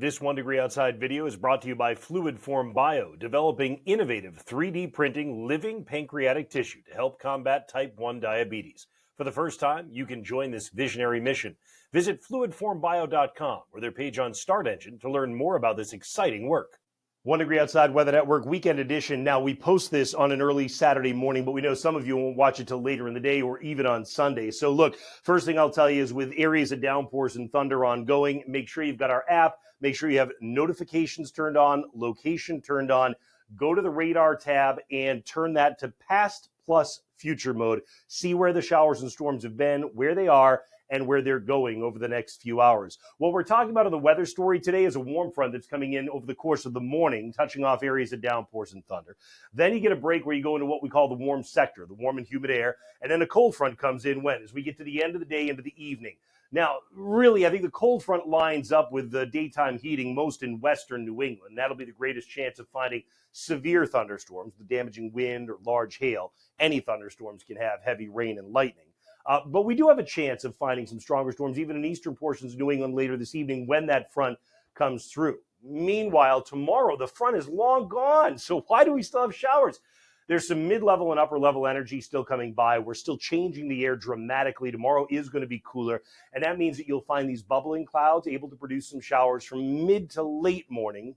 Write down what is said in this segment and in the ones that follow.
This 1 Degree Outside video is brought to you by Fluid Form Bio, developing innovative 3D printing living pancreatic tissue to help combat type 1 diabetes. For the first time, you can join this visionary mission. Visit fluidformbio.com or their page on Start Engine to learn more about this exciting work. 1 Degree Outside Weather Network Weekend Edition. Now, we post this on an early Saturday morning, but we know some of you won't watch it till later in the day or even on Sunday. So look, first thing I'll tell you is with areas of downpours and thunder ongoing, make sure you've got our app. Make sure you have notifications turned on, location turned on. Go to the radar tab and turn that to past plus future mode. See where the showers and storms have been, where they are, and where they're going over the next few hours. What we're talking about in the weather story today is a warm front that's coming in over the course of the morning, touching off areas of downpours and thunder. Then you get a break where you go into what we call the warm sector, the warm and humid air, and then a cold front comes in when? As we get to the end of the day into the evening. Now, really, I think the cold front lines up with the daytime heating most in western New England. That'll be the greatest chance of finding severe thunderstorms, the damaging wind or large hail. Any thunderstorms can have heavy rain and lightning. But we do have a chance of finding some stronger storms, even in eastern portions of New England later this evening when that front comes through. Meanwhile, tomorrow, the front is long gone. So why do we still have showers? There's some mid-level and upper-level energy still coming by. We're still changing the air dramatically. Tomorrow is going to be cooler, and that means that you'll find these bubbling clouds able to produce some showers from mid to late morning,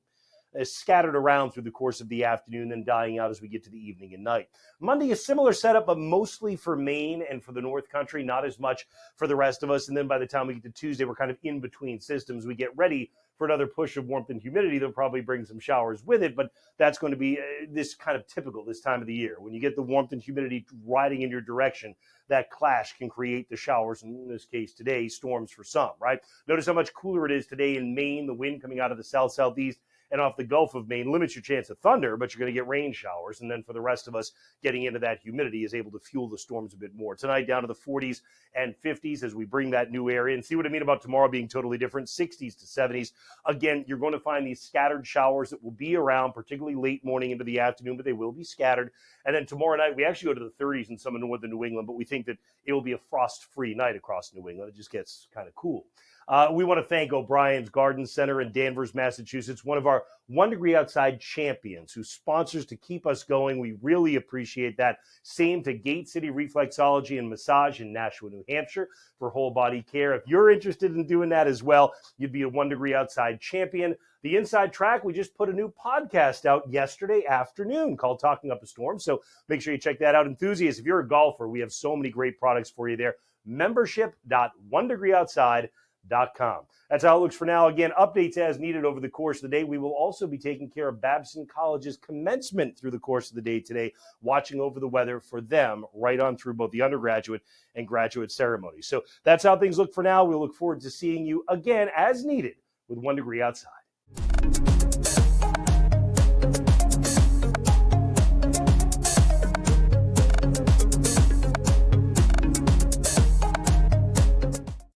scattered around through the course of the afternoon, then dying out as we get to the evening and night. Monday, a similar setup, but mostly for Maine and for the North Country, not as much for the rest of us. And then by the time we get to Tuesday, we're kind of in between systems. We get ready for another push of warmth and humidity. They'll probably bring some showers with it, but that's going to be this kind of typical this time of the year. When you get the warmth and humidity riding in your direction, that clash can create the showers, in this case today, storms for some, right? Notice how much cooler it is today in Maine. The wind coming out of the south-southeast and off the Gulf of Maine limits your chance of thunder, but you're going to get rain showers. And then for the rest of us, getting into that humidity is able to fuel the storms a bit more. Tonight, down to the 40s and 50s as we bring that new air in. See what I mean about tomorrow being totally different, 60s to 70s. Again, you're going to find these scattered showers that will be around, particularly late morning into the afternoon, but they will be scattered. And then tomorrow night, we actually go to the 30s in some of northern New England, but we think that it will be a frost-free night across New England. It just gets kind of cool. We want to thank O'Brien's Garden Center in Danvers, Massachusetts, one of our 1 Degree Outside champions who sponsors to keep us going. We really appreciate that. Same to Gate City Reflexology and Massage in Nashua, New Hampshire for whole body care. If you're interested in doing that as well, you'd be a 1 Degree Outside champion. The Inside Track, we just put a new podcast out yesterday afternoon called Talking Up a Storm. So make sure you check that out. Enthusiasts, if you're a golfer, we have so many great products for you there. Membership.onedegreeoutside.com. That's how it looks for now. Again, updates as needed over the course of the day. We will also be taking care of Babson College's commencement through the course of the day today, watching over the weather for them right on through both the undergraduate and graduate ceremonies. So that's how things look for now. We'll look forward to seeing you again as needed with 1 Degree Outside.